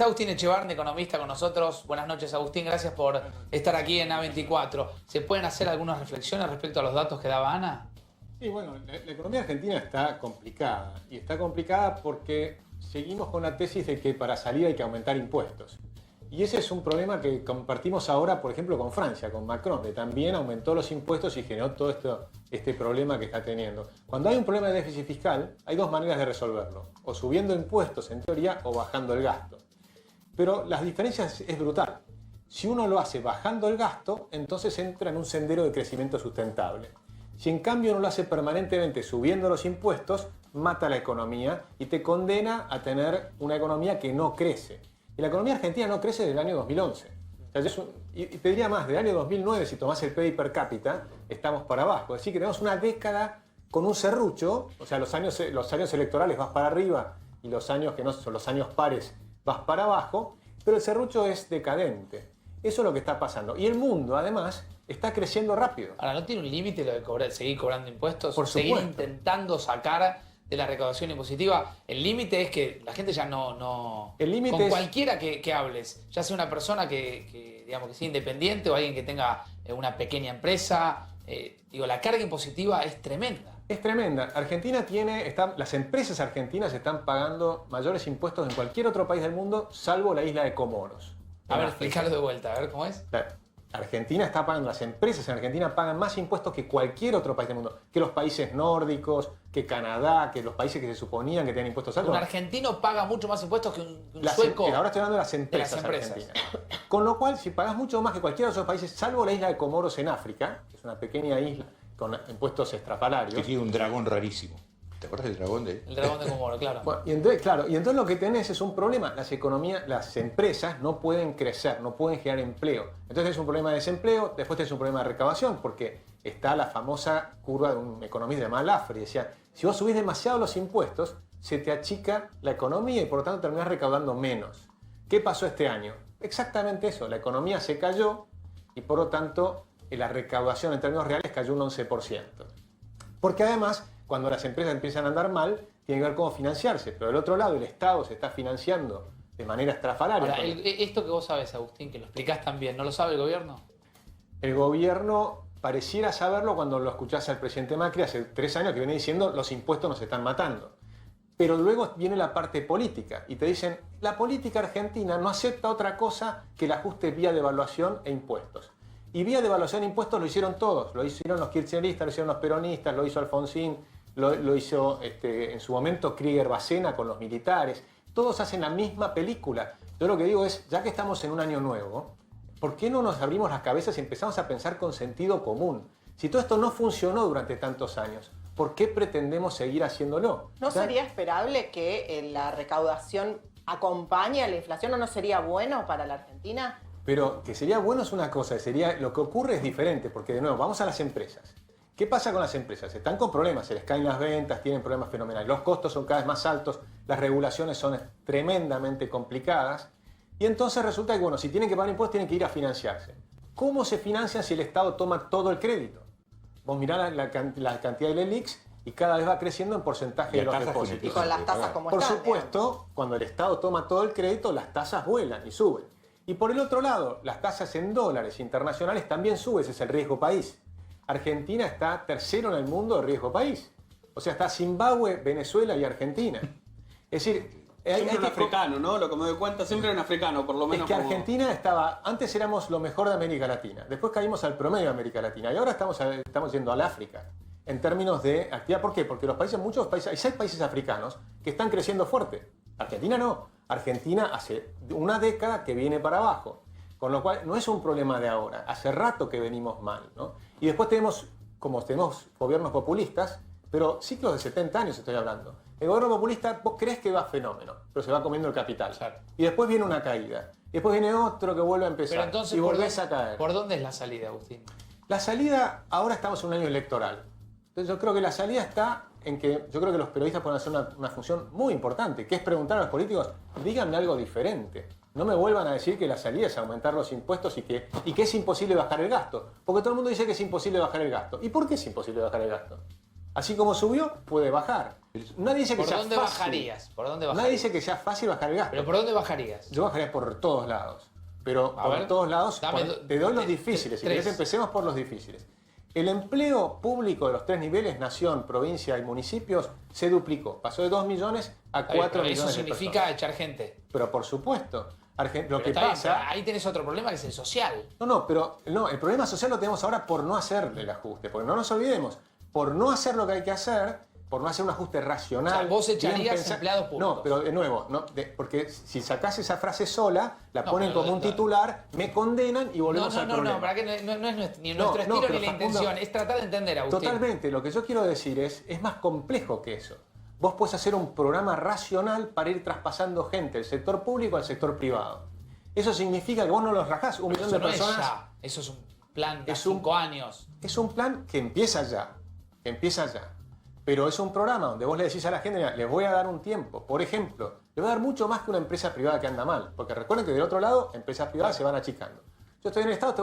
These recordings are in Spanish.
Está Agustín Echevarne, economista, con nosotros. Buenas noches, Agustín. Gracias por estar aquí en A24. ¿Se pueden hacer algunas reflexiones respecto a los datos que daba Ana? Sí, bueno, la economía argentina está complicada. Y está complicada porque seguimos con la tesis de que para salir hay que aumentar impuestos. Y ese es un problema que compartimos ahora, por ejemplo, con Francia, con Macron, que también aumentó los impuestos y generó todo este problema que está teniendo. Cuando hay un problema de déficit fiscal, hay dos maneras de resolverlo. O subiendo impuestos, en teoría, o bajando el gasto. Pero las diferencias es brutal. Si uno lo hace bajando el gasto, entonces entra en un sendero de crecimiento sustentable. Si en cambio uno lo hace permanentemente subiendo los impuestos, mata la economía y te condena a tener una economía que no crece. Y la economía argentina no crece desde el año 2011. O sea, y te diría más, del año 2009, si tomás el PIB per cápita, estamos para abajo. Es decir, que tenemos una década con un serrucho, o sea, los años electorales vas para arriba y los años que no son los años pares vas para abajo, pero el serrucho es decadente. Eso es lo que está pasando. Y el mundo, además, está creciendo rápido. Ahora, ¿no tiene un límite lo de seguir cobrando impuestos? Por seguir supuesto. intentando sacar de la recaudación impositiva. El límite es que la gente ya no El límite con es... cualquiera que hables, ya sea una persona digamos que sea independiente o alguien que tenga una pequeña empresa, la carga impositiva es tremenda. Es tremenda. Argentina las empresas argentinas están pagando mayores impuestos en cualquier otro país del mundo, salvo la isla de Comoros. A ver, explícalo de vuelta, a ver cómo es. Argentina está pagando, las empresas en Argentina pagan más impuestos que cualquier otro país del mundo, que los países nórdicos, que Canadá, que los países que se suponían que tenían impuestos altos. Un argentino paga mucho más impuestos que un sueco. Ahora estoy hablando de las empresas argentinas. Con lo cual, si pagas mucho más que cualquiera de esos países, salvo la isla de Comoros en África, que es una pequeña isla con impuestos estrafalarios. Que tiene un dragón rarísimo. ¿Te acuerdas del dragón de...? El dragón de Comoro, claro. Bueno, y entonces lo que tenés es un problema. Las empresas no pueden crecer, no pueden generar empleo. Entonces es un problema de desempleo, después tenés un problema de recaudación, porque está la famosa curva de un economista de Malafre. Decía, si vos subís demasiado los impuestos, se te achica la economía y por lo tanto terminás recaudando menos. ¿Qué pasó este año? Exactamente eso. La economía se cayó y por lo tanto la recaudación en términos reales cayó un 11%. Porque además, cuando las empresas empiezan a andar mal, tiene que ver cómo financiarse. Pero del otro lado, el Estado se está financiando de manera estrafalaria. Ahora, esto que vos sabés, Agustín, que lo explicás tan bien, ¿no lo sabe el gobierno? El gobierno pareciera saberlo cuando lo escuchás al presidente Macri hace 3 años que viene diciendo los impuestos nos están matando. Pero luego viene la parte política y te dicen, la política argentina no acepta otra cosa que el ajuste vía devaluación e impuestos. Y vía devaluación e impuestos lo hicieron todos. Lo hicieron los kirchneristas, lo hicieron los peronistas, lo hizo Alfonsín, lo hizo en su momento Krieger Bacena con los militares. Todos hacen la misma película. Yo lo que digo es, ya que estamos en un año nuevo, ¿por qué no nos abrimos las cabezas y empezamos a pensar con sentido común? Si todo esto no funcionó durante tantos años, ¿por qué pretendemos seguir haciéndolo? ¿No sería esperable que la recaudación acompañe a la inflación o no sería bueno para la Argentina? Pero que sería bueno es una cosa, lo que ocurre es diferente, porque de nuevo, vamos a las empresas. ¿Qué pasa con las empresas? Están con problemas, se les caen las ventas, tienen problemas fenomenales, los costos son cada vez más altos, las regulaciones son tremendamente complicadas, y entonces resulta que, bueno, si tienen que pagar impuestos, tienen que ir a financiarse. ¿Cómo se financian si el Estado toma todo el crédito? Vos mirá la cantidad de LELIQs y cada vez va creciendo en porcentaje de los depósitos. Y con las tasas como Por están. supuesto, cuando el Estado toma todo el crédito, las tasas vuelan y suben. Y por el otro lado, las tasas en dólares internacionales también suben, ese es el riesgo país. Argentina está tercero en el mundo de riesgo país. O sea, está Zimbabue, Venezuela y Argentina. Es decir, siempre un africano, ¿no? Lo que me doy cuenta, siempre un africano, por lo menos. Es que Argentina antes éramos lo mejor de América Latina, después caímos al promedio de América Latina y ahora estamos yendo al África en términos de actividad. ¿Por qué? Porque muchos países, hay 6 países africanos que están creciendo fuerte. Argentina no. Argentina hace una década que viene para abajo. Con lo cual, no es un problema de ahora. Hace rato que venimos mal, ¿no? Y después tenemos gobiernos populistas, pero ciclos de 70 años estoy hablando. El gobierno populista, vos crees que va fenómeno, pero se va comiendo el capital. Claro. Y después viene una caída. Y después viene otro que vuelve a empezar. Pero entonces, y volvés a caer. ¿por dónde es la salida, Agustín? La salida, ahora estamos en un año electoral. Entonces yo creo que la salida está en que yo creo que los periodistas pueden hacer una función muy importante, que es preguntar a los políticos, díganme algo diferente. No me vuelvan a decir que la salida es aumentar los impuestos y que es imposible bajar el gasto. Porque todo el mundo dice que es imposible bajar el gasto. ¿Y por qué es imposible bajar el gasto? Así como subió, puede bajar. Nadie dice que ¿Por sea dónde fácil. bajarías? ¿Por dónde bajarías? Nadie dice que sea fácil bajar el gasto. ¿Pero por dónde bajarías? Yo bajaría por todos lados. Pero A por ver, todos lados, dame te doy los difíciles. Si tres. querés, empecemos por los difíciles. El empleo público de los 3 niveles, nación, provincia y municipios, se duplicó. Pasó de 2 millones a Está bien, 4 pero millones eso de significa personas. echar gente. Pero por supuesto. Lo Pero que está bien, pasa... pero ahí tenés otro problema que es el social. No, el problema social lo tenemos ahora por no hacer el ajuste. Porque no nos olvidemos, por no hacer lo que hay que hacer, por no hacer un ajuste racional. O sea, vos bien echarías pensado. empleados públicos. No, pero de nuevo, porque si sacás esa frase sola, la No, ponen pero como un titular, me condenan y volvemos al problema. para que no es ni No, nuestro estilo pero ni la Facundo, intención. Es tratar de entender, Agustín. Totalmente, lo que yo quiero decir es más complejo que eso. Vos podés hacer un programa racional para ir traspasando gente del sector público al sector privado. Eso significa que vos no los rajás, un millón Eso de no es personas. ya. Eso es un plan de Es un- 5 años. Es un plan que empieza ya, Pero es un programa donde vos le decís a la gente, mira, les voy a dar un tiempo. Por ejemplo, le voy a dar mucho más que una empresa privada que anda mal. Porque recuerden que del otro lado, empresas privadas se van achicando. Yo estoy en el Estado,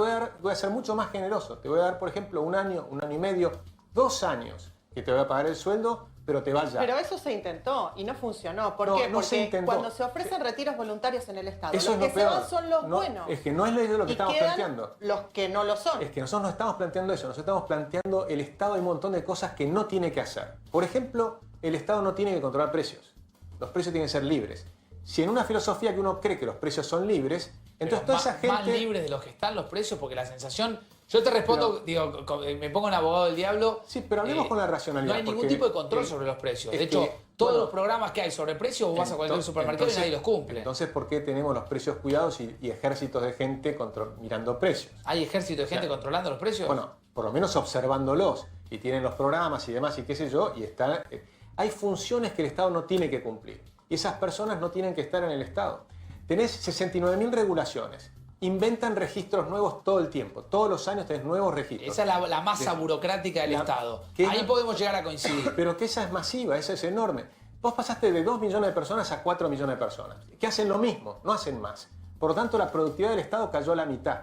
voy a ser mucho más generoso. Te voy a dar, por ejemplo, 1 año, 1 año y medio, 2 años que te voy a pagar el sueldo, pero te vas ya. Pero eso se intentó y no funcionó. ¿Por No, qué? no se Porque intentó. cuando se ofrecen retiros voluntarios en el Estado, Eso los es que lo se peor. van son los No, buenos. Es que no es lo que y estamos quedan planteando. los que no lo son. Es que nosotros no estamos planteando eso, nosotros estamos planteando el Estado hay un montón de cosas que no tiene que hacer. Por ejemplo, el Estado no tiene que controlar precios. Los precios tienen que ser libres. Si en una filosofía que uno cree que los precios son libres, entonces Pero toda esa gente... más libres de los que están los precios, porque la sensación... Yo te respondo, me pongo en abogado del diablo. Sí, pero hablemos con la racionalidad. No hay ningún porque, tipo de control sobre los precios. De es hecho, que, todos bueno, los programas que hay sobre precios, vos vas a cualquier supermercado y nadie los cumple. Entonces, ¿por qué tenemos los precios cuidados y ejércitos de gente mirando precios? ¿Hay ejército de gente O sea, controlando los precios? Bueno, por lo menos observándolos. Y tienen los programas y demás y qué sé yo. Y está, hay funciones que el Estado no tiene que cumplir. Y esas personas no tienen que estar en el Estado. Tenés 69.000 regulaciones. Inventan registros nuevos todo el tiempo. Todos los años tenés nuevos registros. Esa es la masa burocrática del Estado. Ahí podemos llegar a coincidir. Pero que esa es masiva, esa es enorme. Vos pasaste de 2 millones de personas a 4 millones de personas, que hacen lo mismo, no hacen más. Por lo tanto, la productividad del Estado cayó a la mitad.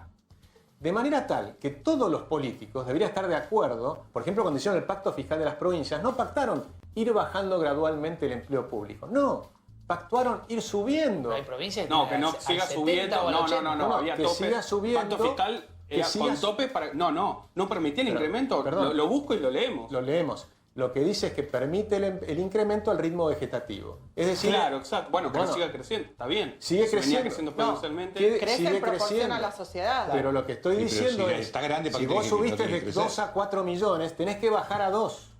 De manera tal que todos los políticos deberían estar de acuerdo, por ejemplo, cuando hicieron el pacto fiscal de las provincias, no pactaron ir bajando gradualmente el empleo público. No, pactuaron ir subiendo. Hay provincias No, que no al siga 70 subiendo. o al No, 80. no, había que tope. siga subiendo, Pacto fiscal que era siga con tope para. No permitía el Pero, incremento. perdón. Lo busco y lo leemos. Lo leemos. Lo que dice es que permite el incremento al ritmo vegetativo. Es decir, Claro, exacto. Bueno, que no siga creciendo. Está bien. sigue Si venía creciendo. creciendo No, exponencialmente. Crece sigue en proporción creciendo. a la sociedad. Pero lo que estoy Sí, pero diciendo si es, está grande, ¿para si qué vos tiene que- no subiste tiene de que crecer? 2 a 4 millones, tenés que bajar a 2.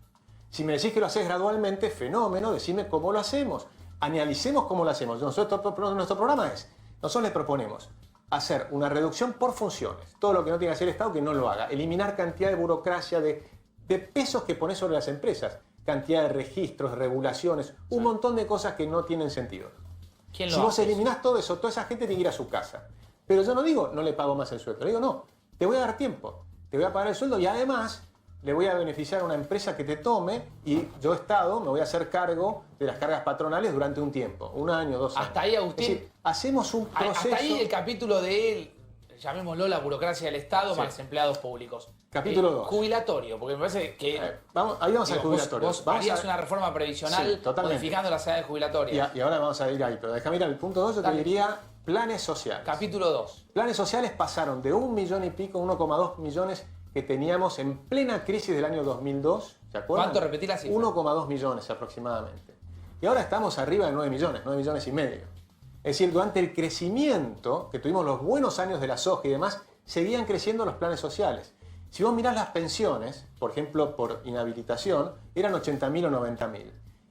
Si me decís que lo haces gradualmente, fenómeno, decime cómo lo hacemos. Analicemos cómo lo hacemos. Nuestro programa es, nosotros les proponemos hacer una reducción por funciones. Todo lo que no tiene que hacer el Estado, que no lo haga. Eliminar cantidad de burocracia, de pesos que pones sobre las empresas. Cantidad de registros, regulaciones, un montón de cosas que no tienen sentido. ¿Quién Si lo vos hace? eliminás todo eso, toda esa gente tiene que ir a su casa. Pero yo no digo, no le pago más el sueldo. Le digo, no, te voy a dar tiempo. Te voy a pagar el sueldo y además le voy a beneficiar a una empresa que te tome y yo, Estado, me voy a hacer cargo de las cargas patronales durante un tiempo. 1 año, 2 años. Hasta ahí, Agustín. Es decir, hacemos un proceso... Hasta ahí el capítulo de, llamémoslo, la burocracia del Estado Sí. para los empleados públicos. Capítulo 2. Jubilatorio, porque me parece que... ahí vamos al digo, jubilatorio. Vos Vamos harías a- una reforma previsional Sí, totalmente. modificando las edades jubilatorias. y ahora vamos a ir ahí. Pero déjame ir al punto 2, yo te Dale. diría planes sociales. Capítulo 2. Planes sociales pasaron de 1 millón y pico, 1,2 millones que teníamos en plena crisis del año 2002. ¿Se acuerdan? ¿Cuánto? Repetí la cifra. 1,2 millones aproximadamente. Y ahora estamos arriba de 9 millones y medio. Es decir, durante el crecimiento, que tuvimos los buenos años de la soja y demás, seguían creciendo los planes sociales. Si vos mirás las pensiones, por ejemplo, por inhabilitación, eran 80.000 o 90.000.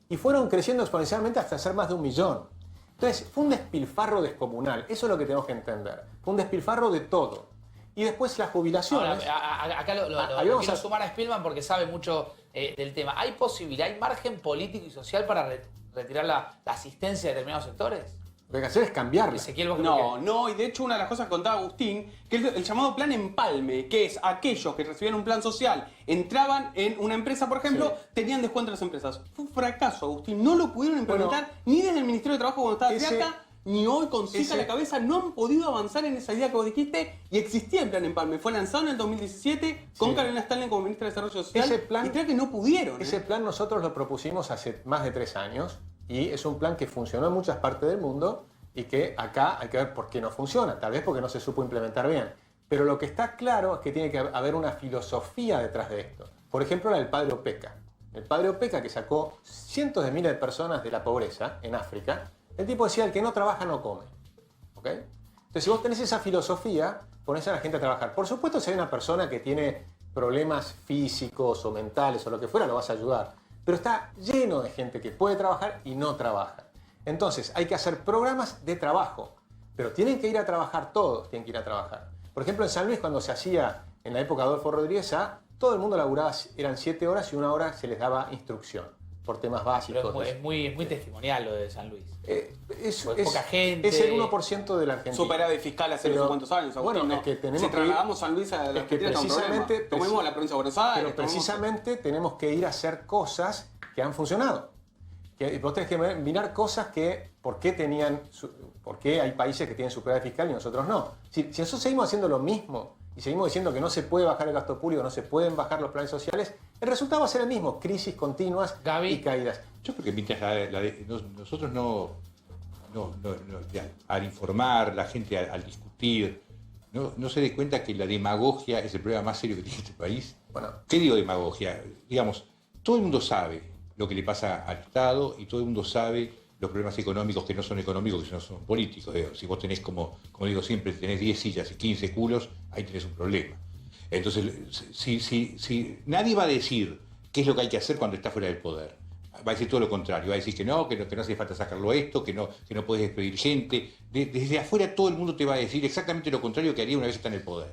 Y fueron creciendo exponencialmente hasta ser más de 1 millón. Entonces, fue un despilfarro descomunal. Eso es lo que tenemos que entender. Fue un despilfarro de todo. Y después las jubilaciones... Ahora, acá lo ahí vamos quiero a- sumar a Spielman porque sabe mucho del tema. ¿Hay posibilidad, hay margen político y social para retirar la asistencia de determinados sectores? Lo que hay que hacer es cambiarla. Ezequiel, vos No, y de hecho una de las cosas que contaba Agustín, que es el llamado plan empalme, que es aquellos que recibían un plan social, entraban en una empresa, por ejemplo, Sí. tenían descuento en las empresas. Fue un fracaso, Agustín. No lo pudieron implementar ni desde el Ministerio de Trabajo cuando estaba ese- Triaca, ni hoy con CICA Ese- a la cabeza no han podido avanzar en esa idea que vos dijiste y existía el plan Empalme. Fue lanzado en el 2017 con Sí. Carolina Stanley como ministra de Desarrollo Social Ese plan- y creo que no pudieron. Ese plan nosotros lo propusimos hace más de 3 años y es un plan que funcionó en muchas partes del mundo y que acá hay que ver por qué no funciona, tal vez porque no se supo implementar bien. Pero lo que está claro es que tiene que haber una filosofía detrás de esto. Por ejemplo, la del Padre Opeca. El Padre Opeca, que sacó cientos de miles de personas de la pobreza en África, el tipo decía, el que no trabaja no come. ¿Ok? Entonces, si vos tenés esa filosofía, ponés a la gente a trabajar. Por supuesto, si hay una persona que tiene problemas físicos o mentales o lo que fuera, lo vas a ayudar. Pero está lleno de gente que puede trabajar y no trabaja. Entonces, hay que hacer programas de trabajo. Pero tienen que ir a trabajar todos, tienen que ir a trabajar. Por ejemplo, en San Luis, cuando se hacía en la época de Adolfo Rodríguez A, todo el mundo laburaba, eran 7 horas y 1 hora se les daba instrucción por temas básicos. Pero es muy testimonial lo de San Luis. Es poca gente. Es el 1% de la Argentina. Superávit fiscal hace no Pero, sé cuántos años. bueno, Agustín, ¿no? es que tenemos si que trasladamos San Luis a la es que Argentina, está un problema. precisamente, Tomemos la provincia de Buenos Aires. pero precisamente tenemos que ir a hacer cosas que han funcionado. Que vos tenés que mirar cosas que, por qué hay países que tienen superávit fiscal y nosotros no. Si nosotros seguimos haciendo lo mismo y seguimos diciendo que no se puede bajar el gasto público, no se pueden bajar los planes sociales, el resultado va a ser el mismo, crisis continuas Gaby. y caídas. Yo creo que mientras nosotros al informar, la gente al discutir, no se dé cuenta que la demagogia es el problema más serio que tiene este país. Bueno. ¿Qué digo demagogia? Digamos, todo el mundo sabe lo que le pasa al Estado y todo el mundo sabe los problemas económicos que no son económicos, que no son políticos. Si vos tenés, como digo siempre, tenés 10 sillas y 15 culos, ahí tenés un problema. Entonces, si nadie va a decir qué es lo que hay que hacer cuando está fuera del poder. Va a decir todo lo contrario, va a decir que no hace falta sacarlo esto, que no puedes despedir gente. Desde afuera todo el mundo te va a decir exactamente lo contrario que haría una vez está en el poder.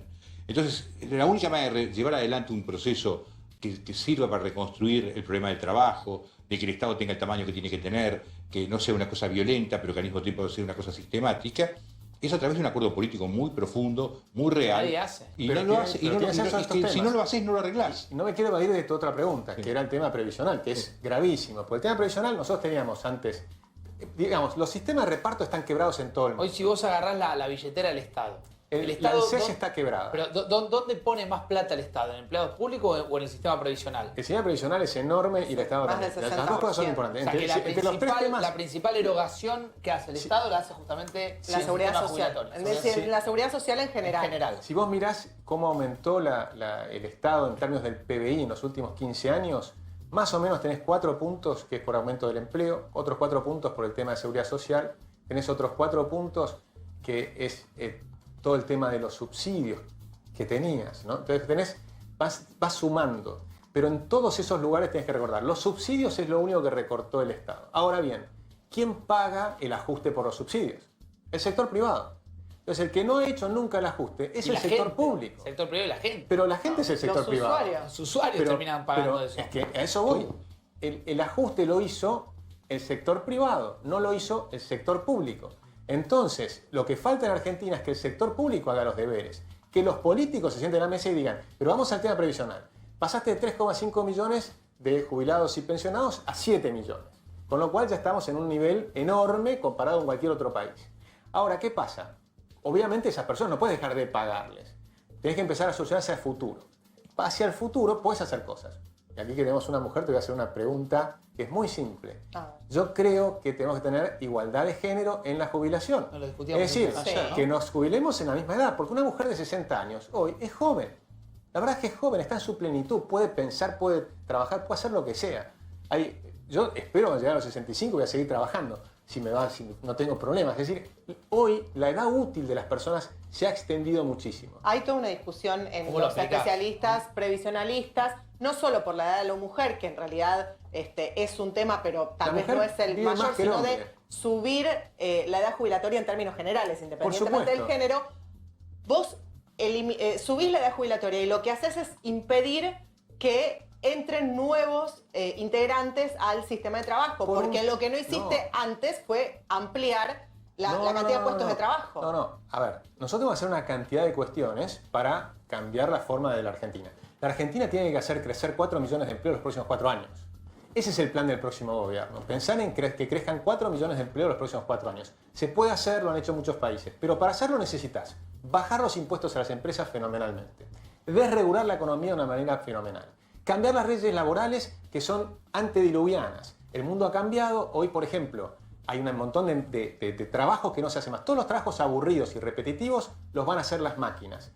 Entonces, la única manera de llevar adelante un proceso que sirva para reconstruir el problema del trabajo, de que el Estado tenga el tamaño que tiene que tener, que no sea una cosa violenta, pero que al mismo tiempo sea una cosa sistemática, es a través de un acuerdo político muy profundo, muy real. Nadie hace. Y Pero no lo tiene- hace, y pero no lo- tiene acceso a y estos que si temas. no lo haces, no lo arreglás. Y no me quiero evadir de tu otra pregunta, que era el tema previsional, que es gravísimo. Porque el tema previsional nosotros teníamos antes, digamos, los sistemas de reparto están quebrados en todo el mundo. Hoy si vos agarrás la billetera del Estado. La ANSES está quebrada. Pero ¿dónde pone más plata el Estado? ¿En empleados públicos o en el sistema previsional? El sistema previsional es enorme y el Estado más también. del Las dos cosas son 60%. importantes. O sea, que Entre los tres temas, la principal erogación que hace el Estado la hace justamente La el seguridad sistema social. jubilatorio. Es decir, Sí. la seguridad social en En general. general. si vos mirás cómo aumentó el Estado en términos del PBI en los últimos 15 años, más o menos tenés 4 puntos que es por aumento del empleo, otros 4 puntos por el tema de seguridad social, tenés otros 4 puntos que es todo el tema de los subsidios que tenías, ¿no? Entonces vas sumando, pero en todos esos lugares tenés que recordar, los subsidios es lo único que recortó el Estado. Ahora bien, ¿quién paga el ajuste por los subsidios? El sector privado. Entonces el que no ha hecho nunca el ajuste es Y el la sector gente, público. El sector privado y la gente. Pero la gente es el sector Los privado. usuarios. Los usuarios terminan pagando eso. Es que a eso voy. El ajuste lo hizo el sector privado, no lo hizo el sector público. Entonces, lo que falta en Argentina es que el sector público haga los deberes, que los políticos se sienten a la mesa y digan, pero vamos al tema previsional. Pasaste de 3,5 millones de jubilados y pensionados a 7 millones, con lo cual ya estamos en un nivel enorme comparado con cualquier otro país. Ahora, ¿qué pasa? Obviamente esas personas no puedes dejar de pagarles. Tienes que empezar a solucionarse al futuro. Hacia el futuro puedes hacer cosas. Y aquí que tenemos una mujer, te voy a hacer una pregunta que es muy simple. Ah. Yo creo que tenemos que tener igualdad de género en la jubilación. No, lo discutíamos Es decir, ayer, ¿no? que nos jubilemos en la misma edad, porque una mujer de 60 años hoy es joven. La verdad es que es joven, está en su plenitud, puede pensar, puede trabajar, puede hacer lo que sea. Yo espero llegar a los 65 y voy a seguir trabajando, si no tengo problemas. Es decir, hoy la edad útil de las personas se ha extendido muchísimo. Hay toda una discusión en ¿Cómo lo los aplicás? especialistas, previsionalistas, no solo por la edad de la mujer, que en realidad es un tema, pero tal La vez mujer no es el vive mayor, más que el sino de hombre. subir la edad jubilatoria en términos generales, independientemente del supuesto. género. Vos subís la edad jubilatoria y lo que haces es impedir que entren nuevos integrantes al sistema de trabajo, Por porque un- lo que no hiciste antes fue ampliar la cantidad de puestos de trabajo. No. A ver, nosotros vamos a hacer una cantidad de cuestiones para cambiar la forma de la Argentina. La Argentina tiene que hacer crecer 4 millones de empleos los próximos 4 años. Ese es el plan del próximo gobierno. Pensar en que crezcan 4 millones de empleos los próximos 4 años. Se puede hacer, lo han hecho muchos países, pero para hacerlo necesitas bajar los impuestos a las empresas fenomenalmente, desregular la economía de una manera fenomenal, cambiar las leyes laborales que son antediluvianas. El mundo ha cambiado. Hoy, por ejemplo, hay un montón de trabajos que no se hacen más. Todos los trabajos aburridos y repetitivos los van a hacer las máquinas.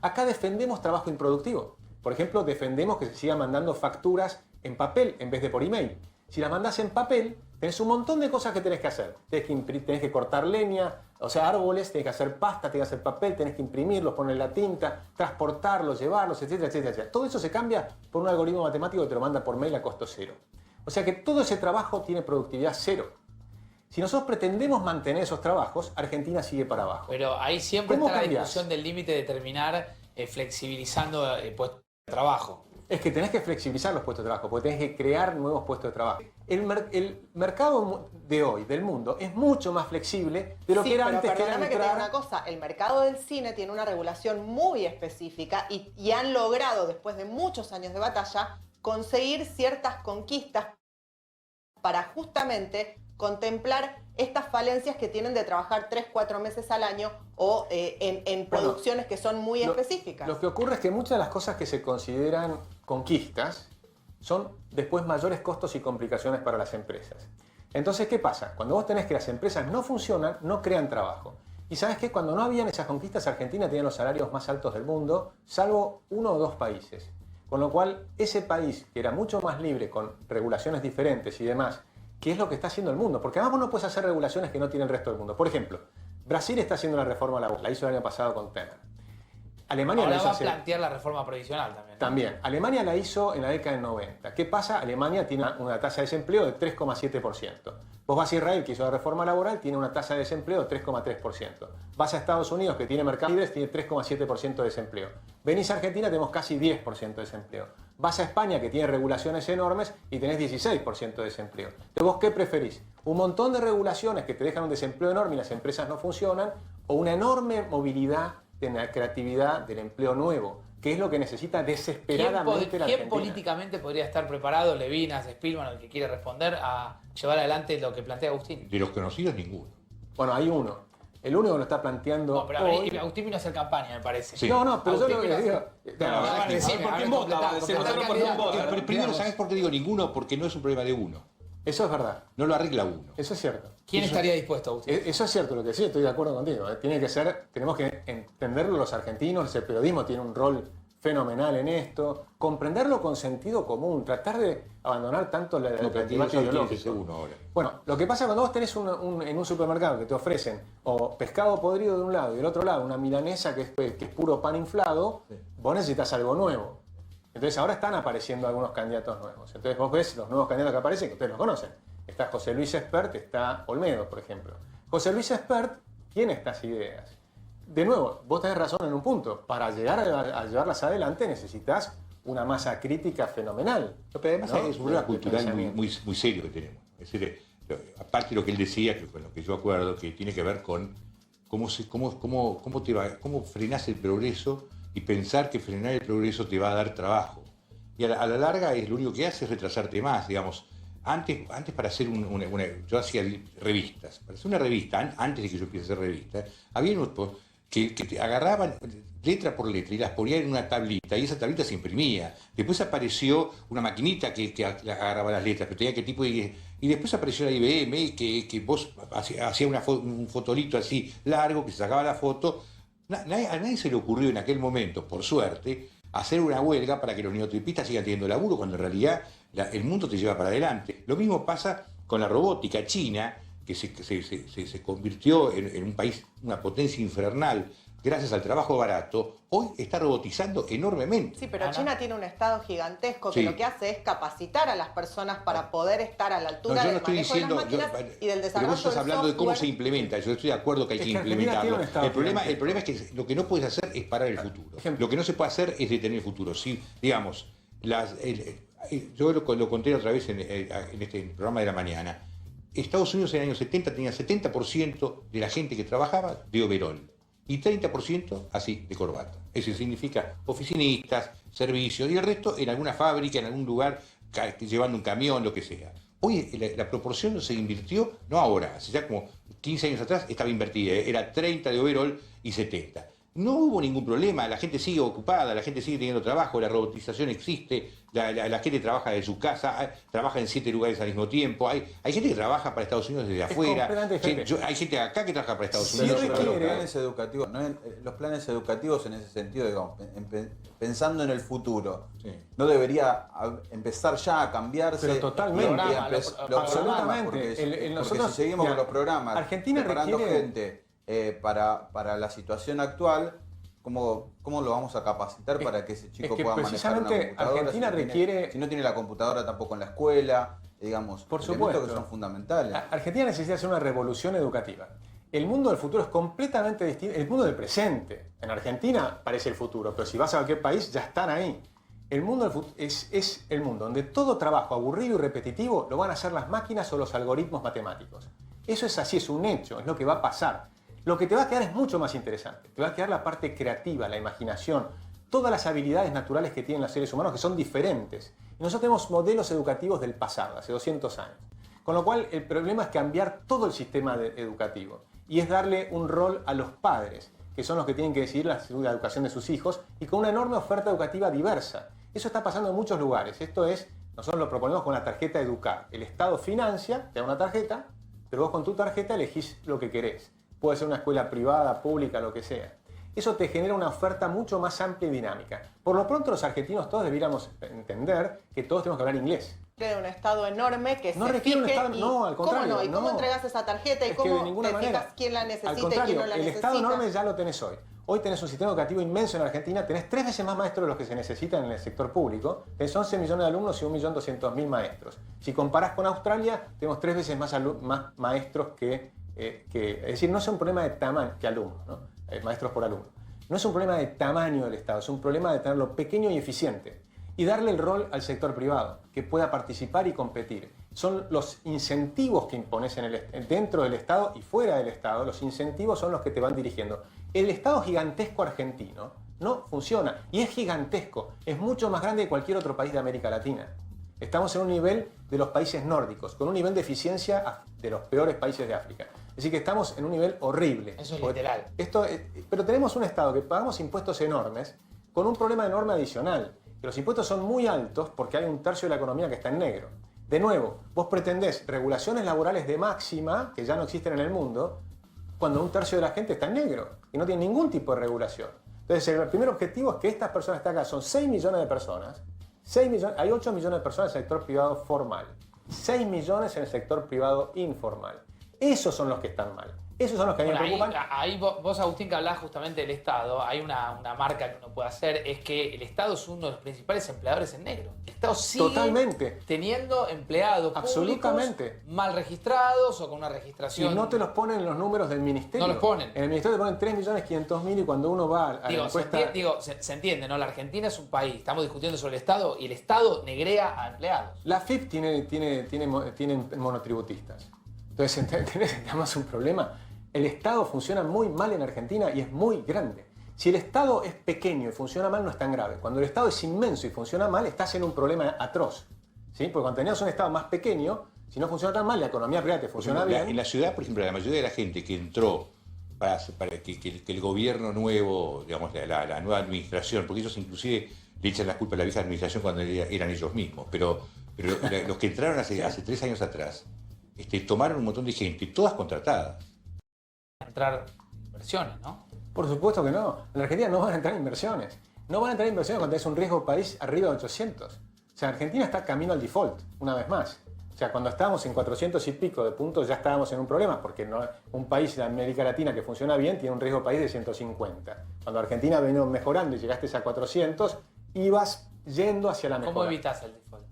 Acá defendemos trabajo improductivo. Por ejemplo, defendemos que se sigan mandando facturas en papel en vez de por email. Si las mandás en papel, tenés un montón de cosas que tenés que hacer. Tenés que cortar leña, o sea, árboles, tenés que hacer pasta, tenés que hacer papel, tenés que imprimirlos, poner la tinta, transportarlos, llevarlos, etcétera, etcétera, etcétera. Todo eso se cambia por un algoritmo matemático que te lo manda por mail a costo cero. O sea que todo ese trabajo tiene productividad cero. Si nosotros pretendemos mantener esos trabajos, Argentina sigue para abajo. Pero ahí siempre ¿Cómo está la cambiás? discusión del límite de terminar flexibilizando puestos de trabajo. Es que tenés que flexibilizar los puestos de trabajo, porque tenés que crear nuevos puestos de trabajo. El mercado de hoy, del mundo, es mucho más flexible de lo Sí, que era pero antes, que era perdóname que te diga una entrar... cosa, el mercado del cine tiene una regulación muy específica y han logrado, después de muchos años de batalla, conseguir ciertas conquistas para justamente contemplar estas falencias que tienen de trabajar 3-4 meses al año o en producciones que son muy específicas. Lo que ocurre es que muchas de las cosas que se consideran conquistas son después mayores costos y complicaciones para las empresas. Entonces, ¿qué pasa? Cuando vos tenés que las empresas no funcionan, no crean trabajo. Y ¿sabes qué? Cuando no habían esas conquistas, Argentina tenía los salarios más altos del mundo, salvo 1 o 2 países. Con lo cual, ese país, que era mucho más libre, con regulaciones diferentes y demás, ¿qué es lo que está haciendo el mundo? Porque además vos no puedes hacer regulaciones que no tiene el resto del mundo. Por ejemplo, Brasil está haciendo la reforma laboral, la hizo el año pasado con Temer. Alemania Ahora la hizo va a hace... plantear la reforma provisional también. También. Alemania la hizo en la década del 90. ¿Qué pasa? Alemania tiene una tasa de desempleo de 3,7%. Vos vas a Israel, que hizo la reforma laboral, tiene una tasa de desempleo de 3,3%. Vas a Estados Unidos, que tiene mercados libres, tiene 3,7% de desempleo. Venís a Argentina, tenemos casi 10% de desempleo. Vas a España, que tiene regulaciones enormes, y tenés 16% de desempleo. Entonces, ¿vos qué preferís? ¿Un montón de regulaciones que te dejan un desempleo enorme y las empresas no funcionan? ¿O una enorme movilidad de la creatividad del empleo nuevo, que es lo que necesita desesperadamente la ¿Quién Argentina? políticamente podría estar preparado, Levinas, Spielman, el que quiere responder, a llevar adelante lo que plantea Agustín? De los conocidos, ninguno. Bueno, hay uno. El único que lo está planteando No, pero hoy... Agustín vino a hacer campaña, me parece. Sí. No, pero yo Agustín lo que vino a les digo... hacer- No, No, es que- decime, ¿por quién a ver, vota? Va a decir, completá, nosotros por quién candidato. vota. Pero primero, ¿sabes por qué digo ninguno? Porque no es un problema de uno. Eso es verdad. No lo arregla uno. Eso es cierto. ¿Quién estaría dispuesto, Agustín? Eso es cierto, lo que sí, estoy de acuerdo contigo. Tiene que ser, tenemos que entenderlo los argentinos, el periodismo tiene un rol fenomenal en esto, comprenderlo con sentido común, tratar de abandonar tanto el No, pero debate ideológico. uno ahora. Bueno, lo que pasa cuando vos tenés en un supermercado que te ofrecen o pescado podrido de un lado y del otro lado una milanesa que es puro pan inflado, vos necesitas algo nuevo. Entonces ahora están apareciendo algunos candidatos nuevos. Entonces vos ves los nuevos candidatos que aparecen, que ustedes los conocen. Está José Luis Espert, está Olmedo, por ejemplo. José Luis Espert tiene estas ideas. De nuevo, vos tenés razón en un punto. Para llegar a llevarlas adelante necesitas una masa crítica fenomenal. No, pero además ¿no? es un problema De cultural pensamiento. muy serio que tenemos. Es decir, aparte de lo que él decía, que con lo que yo acuerdo, que tiene que ver con cómo frenás el progreso y pensar que frenar el progreso te va a dar trabajo. Y a la larga es lo único que hace es retrasarte más, digamos. Antes para hacer yo hacía revistas. Para hacer una revista, antes de que yo empiece a hacer revistas, había unos que te agarraban letra por letra y las ponían en una tablita y esa tablita se imprimía. Después apareció una maquinita que agarraba las letras, pero tenía que tipo y después apareció la IBM que vos hacía un fotolito así largo que se sacaba la foto. A nadie se le ocurrió en aquel momento, por suerte, hacer una huelga para que los neotipistas sigan teniendo laburo, cuando en realidad el mundo te lleva para adelante. Lo mismo pasa con la robótica. China, que se convirtió en un país, una potencia infernal, gracias al trabajo barato, hoy está robotizando enormemente. Sí, pero Ana. China tiene un estado gigantesco que Sí. lo que hace es capacitar a las personas para poder estar a la No, altura yo no del estoy manejo de diciendo, las máquinas y del pero desarrollo vos estás del hablando de cómo se software. implementa. Yo estoy de acuerdo que hay Es que que Argentina tiene implementarlo. un estado gigante. El problema es que lo que no puedes hacer es parar el futuro. Ejemplo. Lo que no se puede hacer es detener el futuro. Si, digamos, yo lo conté otra vez en este programa de la mañana. Estados Unidos en el año 70 tenía 70% de la gente que trabajaba de overol y 30% así, de corbata. Eso significa oficinistas, servicios y el resto en alguna fábrica, en algún lugar llevando un camión, lo que sea. Hoy la proporción se invirtió, no ahora, hace ya como 15 años atrás estaba invertida, era 30 de overall y 70. No hubo ningún problema, la gente sigue ocupada, la gente sigue teniendo trabajo, la robotización existe, la gente trabaja de su casa, trabaja en 7 lugares al mismo tiempo, hay gente que trabaja para Estados Unidos desde afuera, hay gente acá que trabaja para Estados Unidos. Pero los planes educativos, los planes educativos en ese sentido, digamos, pensando en el futuro, ¿no debería empezar ya a cambiarse? Pero totalmente. Los programas, porque si seguimos con los programas, Argentina preparando requiere gente para la situación actual, ¿cómo lo vamos a capacitar para que ese chico pueda manejar una computadora? Argentina Si no tiene la computadora tampoco en la escuela, digamos, por elementos supuesto, que son fundamentales. Argentina necesita hacer una revolución educativa. El mundo del futuro es completamente distinto. El mundo del presente. En Argentina parece el futuro, pero si vas a cualquier país ya están ahí. El mundo del futuro es el mundo donde todo trabajo aburrido y repetitivo lo van a hacer las máquinas o los algoritmos matemáticos. Eso es así, es un hecho, es lo que va a pasar. Lo que te va a quedar es mucho más interesante. Te va a quedar la parte creativa, la imaginación, todas las habilidades naturales que tienen los seres humanos que son diferentes. Y nosotros tenemos modelos educativos del pasado, hace 200 años. Con lo cual el problema es cambiar todo el sistema educativo y es darle un rol a los padres, que son los que tienen que decidir la educación de sus hijos y con una enorme oferta educativa diversa. Eso está pasando en muchos lugares. Esto es, nosotros lo proponemos con la tarjeta Educar. El Estado financia, te da una tarjeta, pero vos con tu tarjeta elegís lo que querés. Puede ser una escuela privada, pública, lo que sea. Eso te genera una oferta mucho más amplia y dinámica. Por lo pronto los argentinos todos deberíamos entender que todos tenemos que hablar inglés. Requiere un Estado enorme que no se requiere un fije Estado, no, al contrario. ¿Cómo no? ¿Y cómo no. entregas esa tarjeta? ¿Y es cómo de ninguna te manera. fijas quién la necesita Al y contrario, quién no la el necesita? Estado enorme ya lo tenés hoy. Hoy tenés un sistema educativo inmenso en Argentina, tenés 3 veces más maestros de los que se necesitan en el sector público, tenés 11 millones de alumnos y 1.200.000 maestros. Si comparás con Australia, tenemos 3 veces más maestros que... es decir, no es un problema de tamaño que alumnos, ¿no? Maestros por alumno. No es un problema de tamaño del Estado, es un problema de tenerlo pequeño y eficiente y darle el rol al sector privado, que pueda participar y competir. Son los incentivos que impones dentro del Estado y fuera del Estado, los incentivos son los que te van dirigiendo. El Estado gigantesco argentino no funciona y es gigantesco, es mucho más grande que cualquier otro país de América Latina. Estamos en un nivel de los países nórdicos, con un nivel de eficiencia de los peores países de África. Es decir, que estamos en un nivel horrible. Eso es literal. Pero tenemos un Estado que pagamos impuestos enormes con un problema enorme adicional. Que los impuestos son muy altos porque hay un tercio de la economía que está en negro. De nuevo, vos pretendés regulaciones laborales de máxima, que ya no existen en el mundo, cuando un tercio de la gente está en negro y no tiene ningún tipo de regulación. Entonces, el primer objetivo es que estas personas que están acá son 6 millones de personas. Hay 8 millones de personas en el sector privado formal, 6 millones en el sector privado informal. Esos son los que están mal. Esos son los que a mí me preocupan. Ahí vos, Agustín, que hablás justamente del Estado, hay una marca que uno puede hacer, es que el Estado es uno de los principales empleadores en negro. El Estado sigue Totalmente. Teniendo empleados Absolutamente. públicos mal registrados o con una registración... Y no te los ponen en los números del ministerio. No los ponen. En el ministerio te ponen 3.500.000 y cuando uno va a la encuesta... Se entiende, ¿no? La Argentina es un país, estamos discutiendo sobre el Estado y el Estado negrea a empleados. La FIP tiene monotributistas. Entonces, tenemos un problema. El Estado funciona muy mal en Argentina y es muy grande. Si el Estado es pequeño y funciona mal, no es tan grave. Cuando el Estado es inmenso y funciona mal, estás en un problema atroz. ¿Sí? Porque cuando tenías un Estado más pequeño, si no funciona tan mal, la economía real te funciona bien. En la ciudad, por ejemplo, la mayoría de la gente que entró para que el gobierno nuevo, digamos, la nueva administración, porque ellos inclusive le echan la culpa a la vieja administración cuando eran ellos mismos, pero los que entraron hace 3 años atrás, tomaron un montón de gente, todas contratadas. Entrar inversiones, ¿no? Por supuesto que no. En la Argentina no van a entrar inversiones. No van a entrar inversiones cuando es un riesgo país arriba de 800. O sea, Argentina está camino al default, una vez más. O sea, cuando estábamos en 400 y pico de puntos ya estábamos en un problema, porque un país de América Latina que funciona bien tiene un riesgo país de 150. Cuando Argentina vino mejorando y llegaste a 400, ibas yendo hacia la mejora. ¿Cómo evitas el default?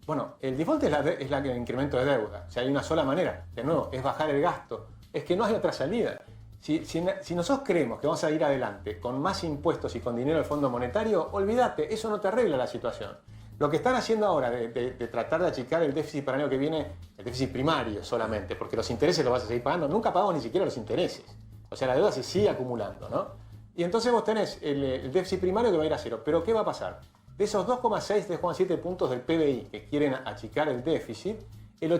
Bueno, el default es el incremento de deuda. O sea, hay una sola manera. De nuevo, es bajar el gasto. Es que no hay otra salida. Si nosotros creemos que vamos a ir adelante con más impuestos y con dinero del Fondo Monetario, olvídate, eso no te arregla la situación. Lo que están haciendo ahora de tratar de achicar el déficit para el año que viene, el déficit primario solamente, porque los intereses los vas a seguir pagando, nunca pagamos ni siquiera los intereses. O sea, la deuda se sigue acumulando, ¿no? Y entonces vos tenés el déficit primario que va a ir a cero. Pero ¿qué va a pasar? de esos 2,6, 2,7 puntos del PBI que quieren achicar el déficit, el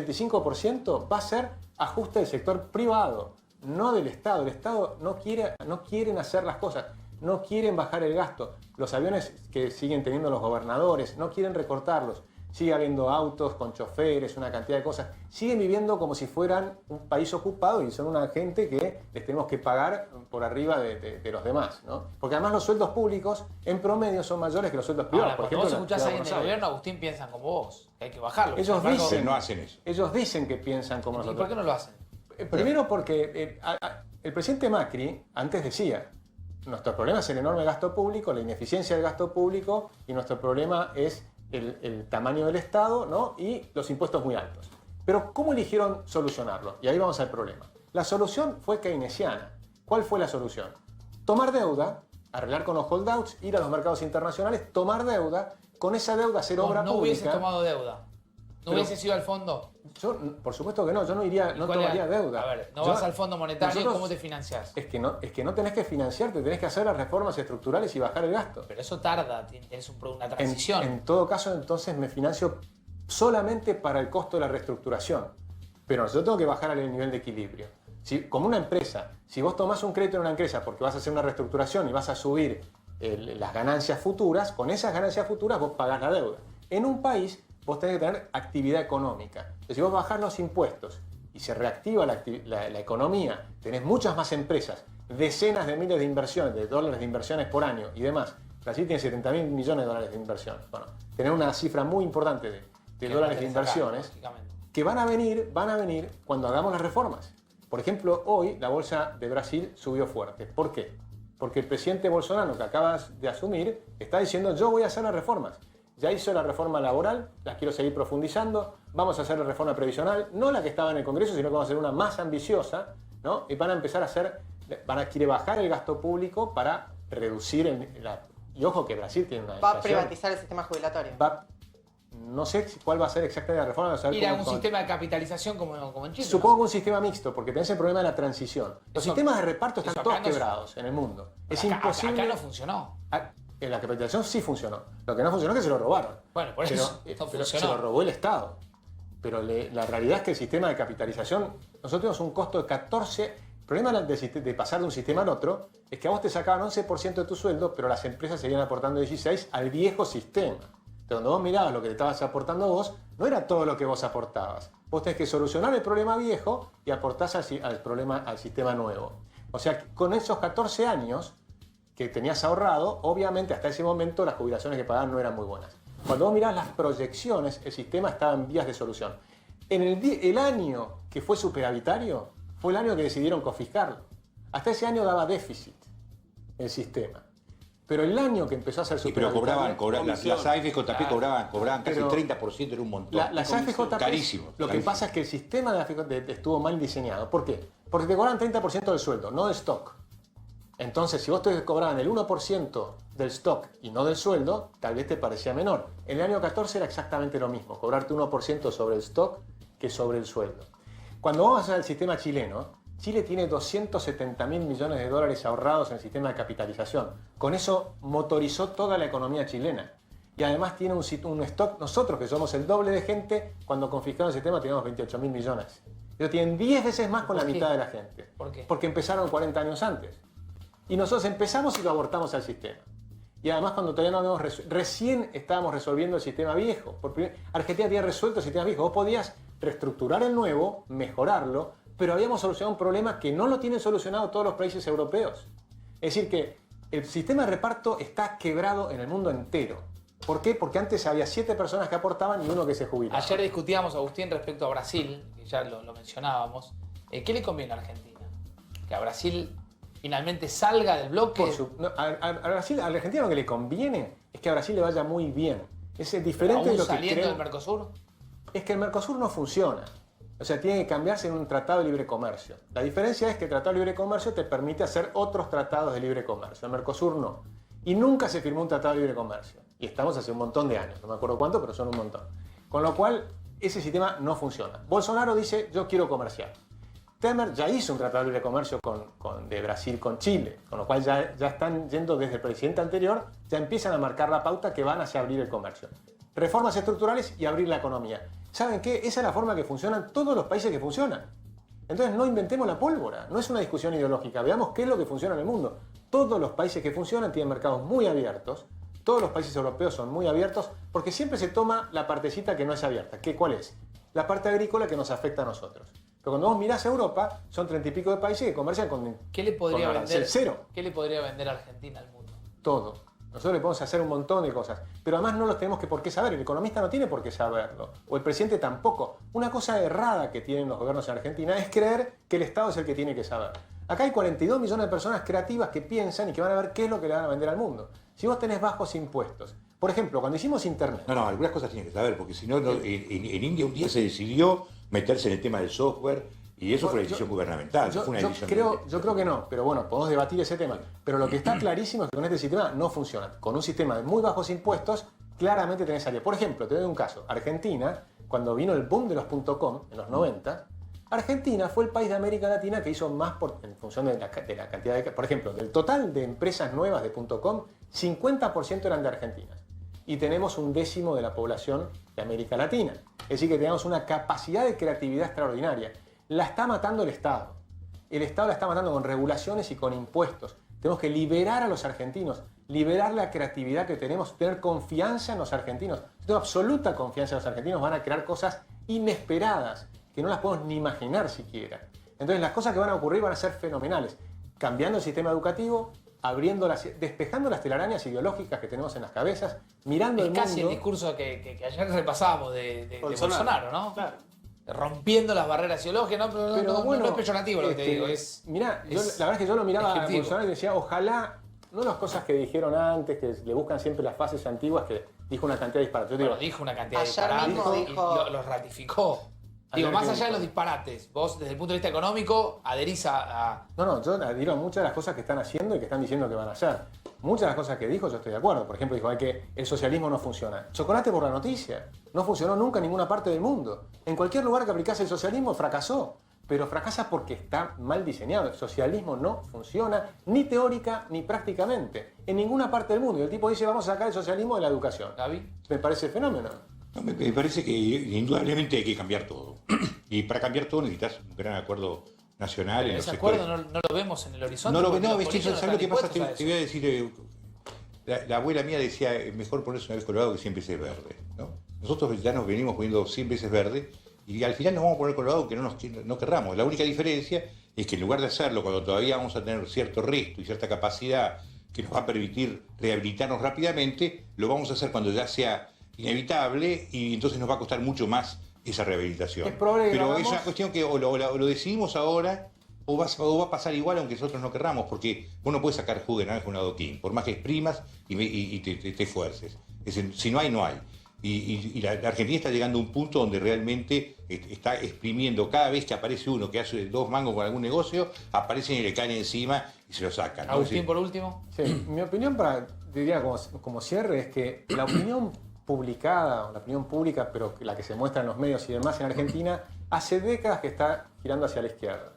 80-85% va a ser ajuste del sector privado, no del Estado. El Estado no quieren hacer las cosas, no quieren bajar el gasto. Los aviones que siguen teniendo los gobernadores no quieren recortarlos. Sigue habiendo autos con choferes, una cantidad de cosas. Siguen viviendo como si fueran un país ocupado y son una gente que les tenemos que pagar por arriba de los demás, ¿no? Porque además los sueldos públicos en promedio son mayores que los sueldos privados. Ahora, por cuando ejemplo, vos escuchás a alguien Buenos del Aires. gobierno, Agustín, piensan como vos, que hay que bajarlo. Ellos Sin embargo, dicen, Pero no hacen eso. Ellos dicen que piensan como ¿Y nosotros. por qué no lo hacen? Primero porque el presidente Macri antes decía, nuestro problema es el enorme gasto público, la ineficiencia del gasto público y nuestro problema es el tamaño del Estado, ¿no? Y los impuestos muy altos. Pero ¿cómo eligieron solucionarlo? Y ahí vamos al problema. La solución fue keynesiana. ¿Cuál fue la solución? Tomar deuda, arreglar con los holdouts, ir a los mercados internacionales, tomar deuda, con esa deuda hacer obra no pública. hubieses tomado deuda. ¿No Pero- hubieses ido al fondo? Yo, por supuesto que no, yo no iría, ¿Y no cuál tomaría era? deuda. A ver, no Yo- vas al Fondo Monetario, nosotros- ¿cómo te financiás? Es que no tenés que financiarte, tenés que hacer las reformas estructurales y bajar el gasto. Pero eso tarda, tenés una transición. En todo caso, entonces me financio solamente para el costo de la reestructuración. Pero yo tengo que bajar al nivel de equilibrio. Como una empresa, si vos tomás un crédito en una empresa porque vas a hacer una reestructuración y vas a subir las ganancias futuras, con esas ganancias futuras vos pagás la deuda. En un país vos tenés que tener actividad económica. Entonces, si vos bajás los impuestos y se reactiva la economía, tenés muchas más empresas, decenas de miles de inversiones, de dólares de inversiones por año y demás. Brasil tiene 70.000 millones de dólares de inversión. Bueno, tener una cifra muy importante de Que dólares de tenés acá, inversiones lógicamente. que van a venir cuando hagamos las reformas. Por ejemplo, hoy la bolsa de Brasil subió fuerte. ¿Por qué? Porque el presidente Bolsonaro, que acabas de asumir, está diciendo yo voy a hacer las reformas. Ya hizo la reforma laboral, las quiero seguir profundizando, vamos a hacer la reforma previsional, no la que estaba en el Congreso, sino que vamos a hacer una más ambiciosa, ¿no? Y van a empezar a hacer, quiere bajar el gasto público para reducir y ojo que Brasil tiene una Va a inflación. privatizar el sistema jubilatorio. No sé cuál va a ser exactamente la reforma. Vamos a ver Ir a cómo- un sistema de capitalización como en Chile. Supongo que un sistema mixto, porque tenés el problema de la transición. Los Eso- sistemas de reparto están eso acá todos no es- quebrados en el mundo. Es Acá- imposible. Acá no funcionó. En la capitalización sí funcionó. Lo que no funcionó es que se lo robaron. Bueno, por Pero, eso no pero funcionó. se lo robó el Estado. Pero la realidad es que el sistema de capitalización, nosotros tenemos un costo de 14. El problema de pasar de un sistema al otro es que a vos te sacaban 11% de tu sueldo, pero las empresas seguían aportando 16% al viejo sistema. Entonces, cuando vos mirabas lo que te estabas aportando vos, no era todo lo que vos aportabas. Vos tenés que solucionar el problema viejo y aportás al sistema nuevo. O sea, que con esos 14 años que tenías ahorrado, obviamente hasta ese momento las jubilaciones que pagaban no eran muy buenas. Cuando vos mirás las proyecciones, el sistema estaba en vías de solución. En el año que fue superavitario, fue el año que decidieron confiscarlo. Hasta ese año daba déficit el sistema. Pero el año que empezó a ser Sí, pero superavitario... las AFJP cobraban casi Pero 30%, era un montón. Las AFJP, Carísimo. lo que carísimo. pasa es que el sistema de AFJP estuvo mal diseñado. ¿Por qué? Porque te cobran 30% del sueldo, no del stock. Entonces, si vos te cobraban el 1% del stock y no del sueldo, tal vez te parecía menor. En el año 14 era exactamente lo mismo, cobrarte 1% sobre el stock que sobre el sueldo. Cuando vamos al sistema chileno, Chile tiene 270.000 millones de dólares ahorrados en el sistema de capitalización. Con eso motorizó toda la economía chilena. Y además tiene un stock, nosotros que somos el doble de gente, cuando confiscaron el sistema teníamos 28.000 millones. Ellos tienen 10 veces más con la ¿Por qué? mitad de la gente. ¿Por qué? Porque empezaron 40 años antes. Y nosotros empezamos y lo abortamos al sistema. Y además cuando todavía no habíamos recién estábamos resolviendo el sistema viejo. Argentina tenía resuelto el sistema viejo. Vos podías reestructurar el nuevo, mejorarlo, pero habíamos solucionado un problema que no lo tienen solucionado todos los países europeos. Es decir que el sistema de reparto está quebrado en el mundo entero. ¿Por qué? Porque antes había 7 personas que aportaban y uno que se jubilaba. Ayer discutíamos, Agustín, respecto a Brasil, que ya lo mencionábamos. ¿Qué le conviene a Argentina? Que a Brasil finalmente salga del bloque. A Brasil, a la Argentina lo que le conviene es que a Brasil le vaya muy bien. Es diferente aún de lo que saliendo creen. del Mercosur. Es que el Mercosur no funciona. O sea, tiene que cambiarse en un tratado de libre comercio. La diferencia es que el tratado de libre comercio te permite hacer otros tratados de libre comercio. El Mercosur no. Y nunca se firmó un tratado de libre comercio. Y estamos hace un montón de años. No me acuerdo cuánto, pero son un montón. Con lo cual, ese sistema no funciona. Bolsonaro dice, yo quiero comerciar. Temer ya hizo un tratado de libre comercio de Brasil con Chile, con lo cual ya están yendo desde el presidente anterior, ya empiezan a marcar la pauta que van hacia abrir el comercio. Reformas estructurales y abrir la economía. ¿Saben qué? Esa es la forma que funcionan todos los países que funcionan. Entonces no inventemos la pólvora, no es una discusión ideológica, veamos qué es lo que funciona en el mundo. Todos los países que funcionan tienen mercados muy abiertos, todos los países europeos son muy abiertos, porque siempre se toma la partecita que no es abierta. ¿Cuál es? La parte agrícola que nos afecta a nosotros. Pero cuando vos mirás a Europa, son 30 y pico de países que comercian con ¿Qué le podría con arancel vender cero. ¿Qué le podría vender Argentina al mundo? Todo. Nosotros le podemos hacer un montón de cosas, pero además no los tenemos que por qué saber. El economista no tiene por qué saberlo, o el presidente tampoco. Una cosa errada que tienen los gobiernos en Argentina es creer que el Estado es el que tiene que saber. Acá hay 42 millones de personas creativas que piensan y que van a ver qué es lo que le van a vender al mundo. Si vos tenés bajos impuestos, por ejemplo, cuando hicimos Internet... No, algunas cosas tienen que saber, porque si no, en India un día se decidió meterse en el tema del software y eso fue una decisión gubernamental. Yo creo que no, pero bueno, podemos debatir ese tema. Pero lo que está clarísimo es que con este sistema no funciona. Con un sistema de muy bajos impuestos, claramente tenés salida. Por ejemplo, te doy un caso. Argentina, cuando vino el boom de los .com en los 90, Argentina fue el país de América Latina que hizo más en función de la cantidad de... Por ejemplo, del total de empresas nuevas de .com, 50% eran de Argentina. Y tenemos un décimo de la población de América Latina. Es decir, que tenemos una capacidad de creatividad extraordinaria. La está matando el Estado. El Estado la está matando con regulaciones y con impuestos. Tenemos que liberar a los argentinos, liberar la creatividad que tenemos, tener confianza en los argentinos. Yo tengo absoluta confianza en los argentinos, van a crear cosas inesperadas, que no las podemos ni imaginar siquiera. Entonces las cosas que van a ocurrir van a ser fenomenales. Cambiando el sistema educativo, despejando las telarañas ideológicas que tenemos en las cabezas, mirando el mundo... Es casi el discurso que ayer repasábamos de Bolsonaro, ¿no? Claro. Rompiendo las barreras ideológicas, ¿no? Pero bueno, no es peyorativo lo que te digo. Mirá, la verdad es que yo lo miraba a Bolsonaro y decía, ojalá, no las cosas que dijeron antes, que le buscan siempre las fases antiguas, que dijo una cantidad de disparates. Bueno, dijo una cantidad de Ayer mismo disparates dijo... y los ratificó. Digo, más allá de los disparates, vos desde el punto de vista económico adherís a... No, yo adhiero a muchas de las cosas que están haciendo y que están diciendo que van a hacer. Muchas de las cosas que dijo yo estoy de acuerdo. Por ejemplo, dijo que el socialismo no funciona. Chocolate por la noticia. No funcionó nunca en ninguna parte del mundo. En cualquier lugar que aplicase el socialismo fracasó. Pero fracasa porque está mal diseñado. El socialismo no funciona ni teórica ni prácticamente. En ninguna parte del mundo. Y el tipo dice, vamos a sacar el socialismo de la educación. Gaby. Me parece fenómeno. No, me parece que indudablemente hay que cambiar todo. Y para cambiar todo necesitas un gran acuerdo nacional. Ese acuerdo no lo vemos en el horizonte. No lo porque los ves, políticos ¿sabes lo que pasa? están Te voy a decir, la abuela mía decía, es mejor ponerse una vez colorado que 100 veces verde, ¿no? Nosotros ya nos venimos poniendo 100 veces verde y al final nos vamos a poner colorado aunque no querramos. La única diferencia es que en lugar de hacerlo cuando todavía vamos a tener cierto resto y cierta capacidad que nos va a permitir rehabilitarnos rápidamente, lo vamos a hacer cuando ya sea inevitable y entonces nos va a costar mucho más esa rehabilitación. Pero es una cuestión que o lo decidimos ahora o va a pasar igual aunque nosotros no querramos, porque vos no puedes sacar jugo de naranja un adoquín, por más que exprimas y te esfuerces. Si no hay, no hay. Y la Argentina está llegando a un punto donde realmente está exprimiendo cada vez que aparece uno que hace 2 mangos con algún negocio, aparecen y le caen encima y se lo sacan, ¿no? Agustín, por último. Sí, mi opinión, diría como cierre, es que la opinión publicada, la opinión pública, pero la que se muestra en los medios y demás en Argentina, hace décadas que está girando hacia la izquierda.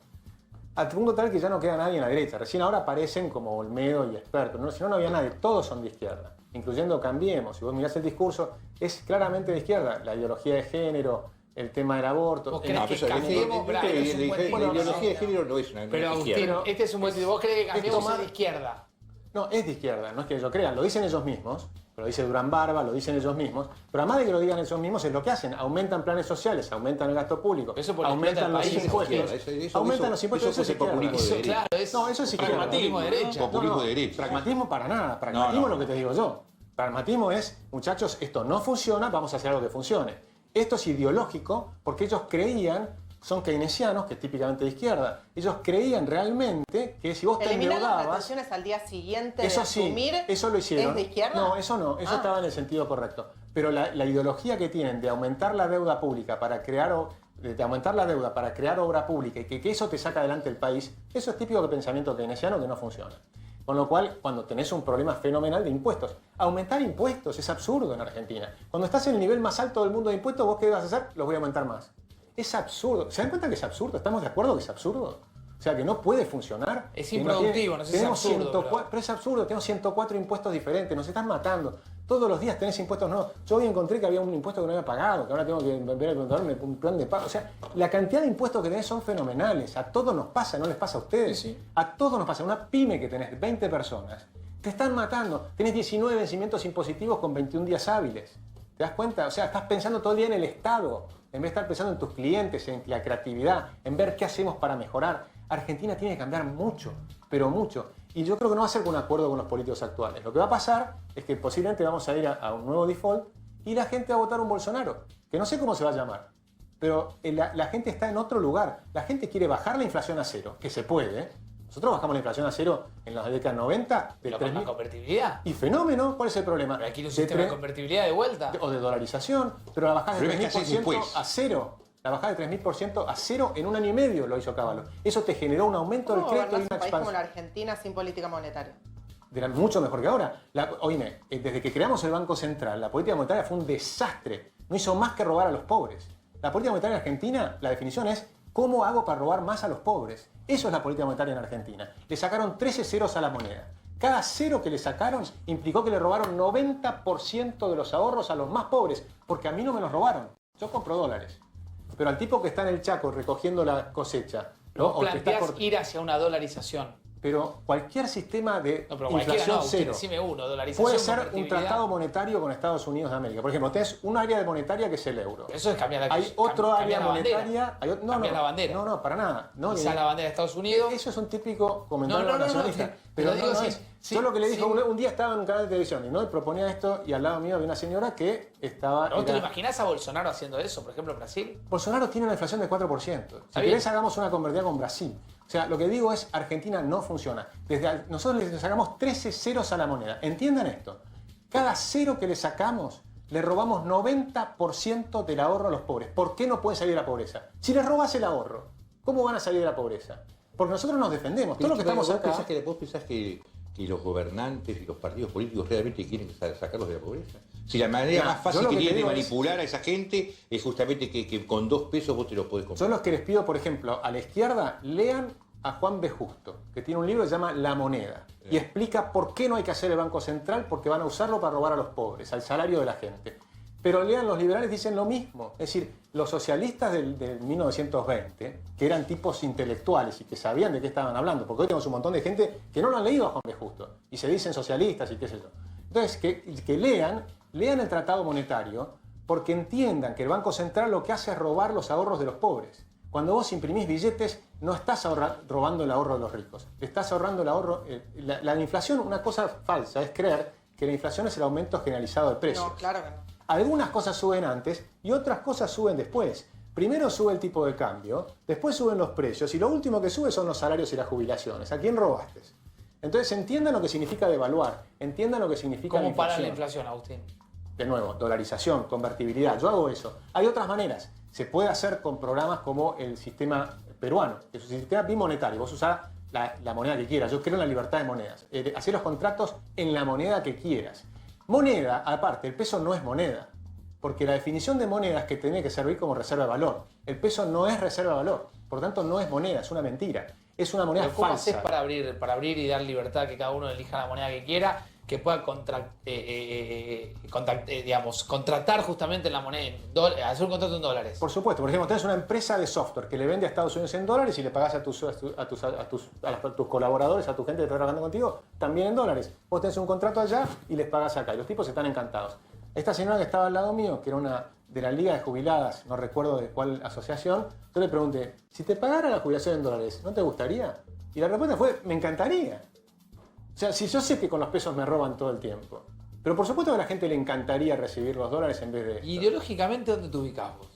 Al punto tal que ya no queda nadie en la derecha. Recién ahora aparecen como Olmedo y expertos. ¿No? Si no había nadie. Todos son de izquierda, incluyendo Cambiemos. Si vos mirás el discurso, es claramente de izquierda. La ideología de género, el tema del aborto. ¿Vos crees que Cambiemos? La ideología de género no es una Pero Agustín, izquierda. este es un buen título. ¿Vos crees que Cambiemos es de izquierda? No, es de izquierda, no es que ellos crean, lo dicen ellos mismos, lo dice Durán Barba, lo dicen ellos mismos, pero además de que lo digan ellos mismos es lo que hacen, aumentan planes sociales, aumentan el gasto público, Eso por aumentan los país, impuestos, aumentan los impuestos, eso es populismo de derecha. Claro, No, eso es izquierda. pragmatismo de derecha. Populismo de derecha. Pragmatismo para nada, pragmatismo es lo que te digo yo. Pragmatismo es, muchachos, esto no funciona, vamos a hacer algo que funcione. Esto es ideológico porque ellos creían, son keynesianos, que es típicamente de izquierda, ellos creían realmente que si vos te Eliminar las endeudabas... retenciones al día siguiente Eso de sí, asumir, eso lo hicieron. ¿es de izquierda? No, eso no, eso estaba en el sentido correcto. Pero la ideología que tienen de aumentar la deuda pública para crear... de aumentar la deuda para crear obra pública y que eso te saca adelante el país, eso es típico de pensamiento keynesiano que no funciona. Con lo cual, cuando tenés un problema fenomenal de impuestos, aumentar impuestos es absurdo en Argentina. Cuando estás en el nivel más alto del mundo de impuestos, ¿vos qué vas a hacer? Los voy a aumentar más. Es absurdo. ¿Se dan cuenta que es absurdo? ¿Estamos de acuerdo que es absurdo? O sea, que no puede funcionar. Es que no improductivo, no sé si es tenemos absurdo, 104, pero es absurdo, tenemos 104 impuestos diferentes, nos están matando. Todos los días tenés impuestos nuevos. Yo hoy encontré que había un impuesto que no había pagado, que ahora tengo que ver un plan de pago. O sea, la cantidad de impuestos que tenés son fenomenales. A todos nos pasa, no les pasa a ustedes. Sí, sí. A todos nos pasa. Una pyme que tenés 20 personas, te están matando. Tenés 19 vencimientos impositivos con 21 días hábiles. ¿Te das cuenta? O sea, estás pensando todo el día en el Estado, en vez de estar pensando en tus clientes, en la creatividad, en ver qué hacemos para mejorar. Argentina tiene que cambiar mucho, pero mucho. Y yo creo que no va a ser con un acuerdo con los políticos actuales. Lo que va a pasar es que posiblemente vamos a ir a un nuevo default y la gente va a votar un Bolsonaro, que no sé cómo se va a llamar. Pero la gente está en otro lugar. La gente quiere bajar la inflación a cero, que se puede, ¿eh? Nosotros bajamos la inflación a cero en las décadas 90 del Pero con la 3.000. convertibilidad. Y fenómeno, ¿cuál es el problema? Pero aquí un sistema de convertibilidad de vuelta. O de dolarización, pero la bajada Pero de es que haces 3.000% después. a cero. La bajada de 3.000% a cero en un año y medio lo hizo Caballo. Eso te generó un aumento del ¿Cómo crédito y gobernás una un país como la expansión. Argentina sin política monetaria? Mucho mejor que ahora. Oíme, desde que creamos el Banco Central, la política monetaria fue un desastre. No hizo más que robar a los pobres. La política monetaria en Argentina, la definición es ¿cómo hago para robar más a los pobres? Eso es la política monetaria en Argentina. Le sacaron 13 ceros a la moneda. Cada cero que le sacaron implicó que le robaron 90% de los ahorros a los más pobres, porque a mí no me los robaron. Yo compro dólares. Pero al tipo que está en el Chaco recogiendo la cosecha, ¿no? Vos planteás ir hacia una dolarización. Pero cualquier sistema de No, pero cualquiera inflación no. Usted cero decime uno, dolarización, puede ser un convertibilidad. tratado monetario con Estados Unidos de América. Por ejemplo, tenés un área monetaria que es el euro. Eso es cambiar la Hay otro área cambiar la bandera. monetaria. Cambiar la bandera. No, para nada. No, Quizá la bandera de Estados Unidos. Eso es un típico comentario No, nacionalista. sí, pero lo digo no sí, es. sí, Yo lo que le dije, sí. un día estaba en un canal de televisión y proponía esto y al lado mío había una señora que estaba... ¿No te lo imaginás a Bolsonaro haciendo eso, por ejemplo, en Brasil? Bolsonaro tiene una inflación del 4%. Si bien. querés hagamos una convertida con Brasil. O sea, lo que digo es, Argentina no funciona. Nosotros le sacamos 13 ceros a la moneda. Entiendan esto. Cada cero que le sacamos, le robamos 90% del ahorro a los pobres. ¿Por qué no pueden salir de la pobreza? Si les robas el ahorro, ¿cómo van a salir de la pobreza? Porque nosotros nos defendemos. Todo lo que estamos acá... ¿Vos pensás que los gobernantes y los partidos políticos realmente quieren sacarlos de la pobreza? Si la manera más fácil que tienen de manipular a esa gente es justamente que con 2 pesos vos te lo podés comprar. Yo los que les pido, por ejemplo, a la izquierda, lean a Juan B. Justo, que tiene un libro que se llama La Moneda, y explica por qué no hay que hacer el Banco Central, porque van a usarlo para robar a los pobres, al salario de la gente. Pero lean, los liberales dicen lo mismo. Es decir, los socialistas del 1920, que eran tipos intelectuales y que sabían de qué estaban hablando, porque hoy tenemos un montón de gente que no lo han leído a Juan B. Justo, y se dicen socialistas y qué sé yo. Entonces, que lean el Tratado Monetario, porque entiendan que el Banco Central lo que hace es robar los ahorros de los pobres. Cuando vos imprimís billetes, no estás robando el ahorro de los ricos, estás ahorrando el ahorro... La inflación, una cosa falsa, es creer que la inflación es el aumento generalizado de precios. No, claro que no. Algunas cosas suben antes y otras cosas suben después. Primero sube el tipo de cambio, después suben los precios y lo último que sube son los salarios y las jubilaciones. ¿A quién robaste? Entonces entiendan lo que significa devaluar, entiendan lo que significa la ¿Cómo inflación. parar la inflación, Agustín? De nuevo, dolarización, convertibilidad, yo hago eso. Hay otras maneras. Se puede hacer con programas como el sistema peruano, que es un sistema bimonetario. Vos usás la moneda que quieras. Yo creo en la libertad de monedas. Hacer los contratos en la moneda que quieras. Moneda, aparte, el peso no es moneda. Porque la definición de moneda es que tiene que servir como reserva de valor. El peso no es reserva de valor. Por lo tanto, no es moneda, es una mentira. Es una moneda Pero ¿cómo falsa. haces para abrir y dar libertad a que cada uno elija la moneda que quiera, que pueda contratar justamente la moneda, hacer un contrato en dólares? Por supuesto, por ejemplo, tenés una empresa de software que le vende a Estados Unidos en dólares y le pagás a tus colaboradores, a tu gente que está trabajando contigo, también en dólares. Vos tenés un contrato allá y les pagás acá. Y los tipos están encantados. Esta señora que estaba al lado mío, que era una de la Liga de Jubiladas, no recuerdo de cuál asociación, yo le pregunté, si te pagara la jubilación en dólares, ¿no te gustaría? Y la respuesta fue, me encantaría. O sea, si yo sé que con los pesos me roban todo el tiempo, pero por supuesto que a la gente le encantaría recibir los dólares en vez de esto. Ideológicamente, ¿dónde te ubicás vos?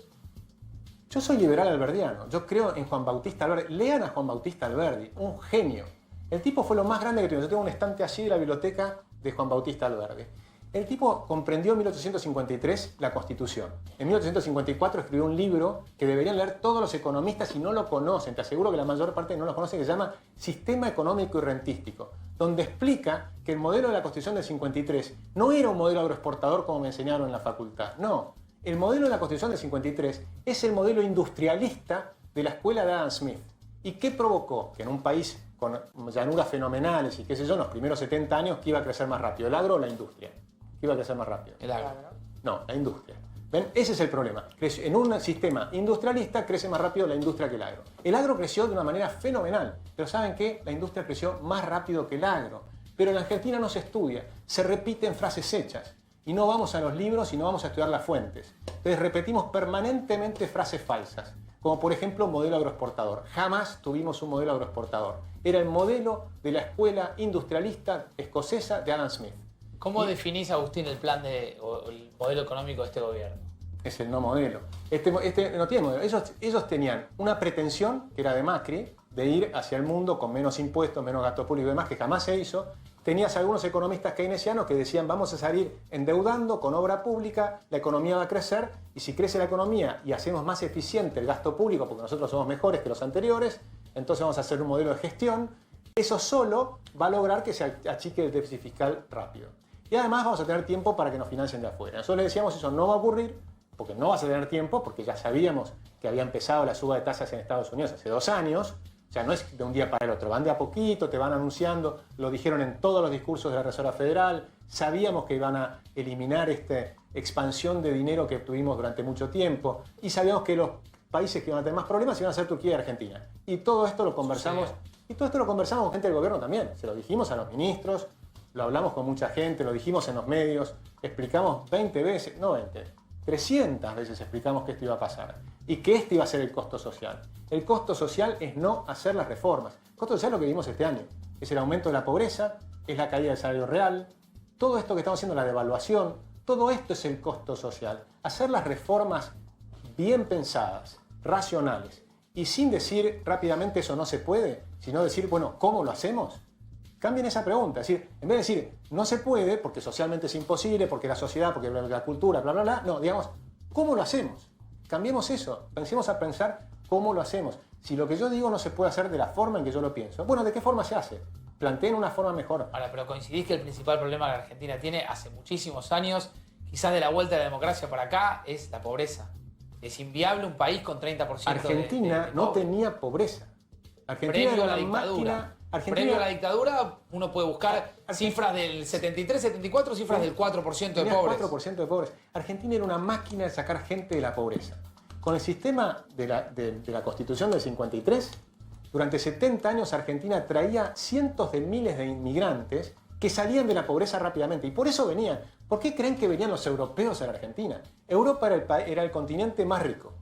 Yo soy liberal alberdiano, yo creo en Juan Bautista Alberdi. Lean a Juan Bautista Alberdi, un genio. El tipo fue lo más grande que tuve. Yo tengo un estante así de la biblioteca de Juan Bautista Alberdi. El tipo comprendió en 1853 la Constitución. En 1854 escribió un libro que deberían leer todos los economistas y no lo conocen. Te aseguro que la mayor parte no lo conocen, que se llama Sistema Económico y Rentístico, donde explica que el modelo de la Constitución del 53 no era un modelo agroexportador como me enseñaron en la facultad. No, El modelo de la Constitución del 53 es el modelo industrialista de la escuela de Adam Smith. ¿Y qué provocó? Que en un país con llanuras fenomenales y qué sé yo, en los primeros 70 años, ¿qué iba a crecer más rápido? ¿El agro o la industria? ¿Qué iba a crecer más rápido? El agro. No, la industria. ¿Ven? Ese es el problema. En un sistema industrialista crece más rápido la industria que el agro. El agro creció de una manera fenomenal, pero ¿saben qué? La industria creció más rápido que el agro. Pero en Argentina no se estudia, se repiten frases hechas. Y no vamos a los libros y no vamos a estudiar las fuentes. Entonces repetimos permanentemente frases falsas, como por ejemplo modelo agroexportador. Jamás tuvimos un modelo agroexportador. Era el modelo de la escuela industrialista escocesa de Adam Smith. ¿Cómo definís, Agustín, el plan o el modelo económico de este gobierno? Es el no modelo. Este no tiene modelo. Ellos tenían una pretensión, que era de Macri, de ir hacia el mundo con menos impuestos, menos gasto público y demás, que jamás se hizo. Tenías algunos economistas keynesianos que decían vamos a salir endeudando con obra pública, la economía va a crecer, y si crece la economía y hacemos más eficiente el gasto público, porque nosotros somos mejores que los anteriores, entonces vamos a hacer un modelo de gestión. Eso solo va a lograr que se achique el déficit fiscal rápido. Y además vamos a tener tiempo para que nos financien de afuera. Nosotros le decíamos eso no va a ocurrir, porque no vas a tener tiempo, porque ya sabíamos que había empezado la suba de tasas en Estados Unidos hace 2 años. O sea, no es de un día para el otro, van de a poquito, te van anunciando, lo dijeron en todos los discursos de la Reserva Federal, sabíamos que iban a eliminar esta expansión de dinero que tuvimos durante mucho tiempo y sabíamos que los países que iban a tener más problemas iban a ser Turquía y Argentina. Y todo esto lo conversamos, con gente del gobierno también, se lo dijimos a los ministros, lo hablamos con mucha gente, lo dijimos en los medios, explicamos 20 veces, no 20, 300 veces explicamos que esto iba a pasar y que este iba a ser el costo social. El costo social es no hacer las reformas. El costo social es lo que vimos este año. Es el aumento de la pobreza, es la caída del salario real, todo esto que estamos haciendo, la devaluación, todo esto es el costo social. Hacer las reformas bien pensadas, racionales, y sin decir rápidamente eso no se puede, sino decir, bueno, ¿cómo lo hacemos? Cambien esa pregunta, es decir, en vez de decir no se puede porque socialmente es imposible, porque la sociedad, porque la cultura, bla, bla, bla, no, digamos, ¿cómo lo hacemos? Cambiemos eso, pensemos a pensar cómo lo hacemos. Si lo que yo digo no se puede hacer de la forma en que yo lo pienso, bueno, ¿de qué forma se hace? Planteen una forma mejor. Ahora, pero coincidís que el principal problema que la Argentina tiene hace muchísimos años, quizás de la vuelta de la democracia para acá, es la pobreza. Es inviable un país con 30% Argentina de no pobre. tenía pobreza. Argentina Previo a era la una dictadura. máquina. Previo a la dictadura, uno puede buscar cifras del 73, 74, cifras del 4% de Tenía pobres. 4% de pobres. Argentina era una máquina de sacar gente de la pobreza. Con el sistema de la Constitución del 53, durante 70 años Argentina traía cientos de miles de inmigrantes que salían de la pobreza rápidamente. Y por eso venían. ¿Por qué creen que venían los europeos a la Argentina? Europa era el continente más rico.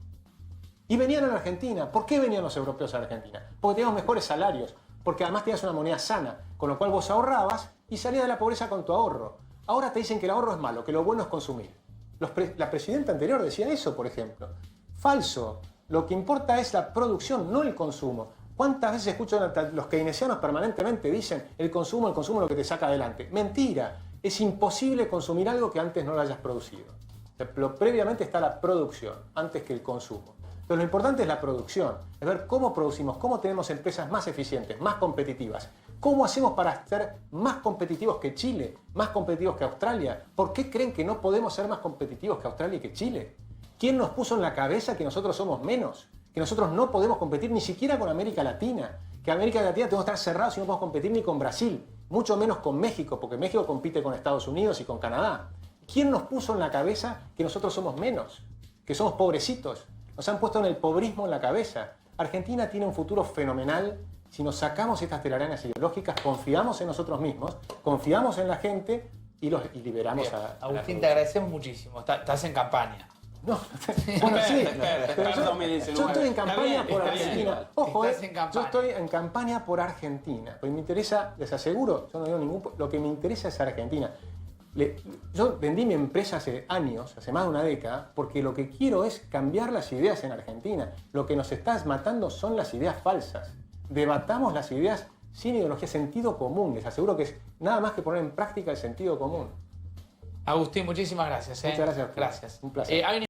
Y venían a la Argentina. ¿Por qué venían los europeos a la Argentina? Porque teníamos mejores salarios. Porque además tenías una moneda sana, con lo cual vos ahorrabas y salías de la pobreza con tu ahorro. Ahora te dicen que el ahorro es malo, que lo bueno es consumir. La presidenta anterior decía eso, por ejemplo. Falso. Lo que importa es la producción, no el consumo. ¿Cuántas veces escucho a los keynesianos permanentemente dicen el consumo es lo que te saca adelante? Mentira. Es imposible consumir algo que antes no lo hayas producido. Previamente está la producción, antes que el consumo. Pero lo importante es la producción, es ver cómo producimos, cómo tenemos empresas más eficientes, más competitivas. ¿Cómo hacemos para ser más competitivos que Chile, más competitivos que Australia? ¿Por qué creen que no podemos ser más competitivos que Australia y que Chile? ¿Quién nos puso en la cabeza que nosotros somos menos? Que nosotros no podemos competir ni siquiera con América Latina. Que América Latina tenemos que estar cerrados y no podemos competir ni con Brasil, mucho menos con México, porque México compite con Estados Unidos y con Canadá. ¿Quién nos puso en la cabeza que nosotros somos menos? Que somos pobrecitos. Nos han puesto en el pobrismo en la cabeza. Argentina tiene un futuro fenomenal si nos sacamos estas telarañas ideológicas, confiamos en nosotros mismos, confiamos en la gente y liberamos Bien. a Agustín, la te agradecemos muchísimo. Estás en campaña. No, bueno, sí, pero yo 2019. estoy en campaña por está bien. Argentina. Ojo, Estás en campaña. yo estoy en campaña por Argentina. Porque me interesa, les aseguro, yo no digo lo que me interesa es Argentina. Yo vendí mi empresa hace años, hace más de una década, porque lo que quiero es cambiar las ideas en Argentina. Lo que nos está matando son las ideas falsas. Debatamos las ideas sin ideología, sentido común. Les aseguro que es nada más que poner en práctica el sentido común. Agustín, muchísimas gracias. Muchas gracias. Gracias. Un placer. Hay una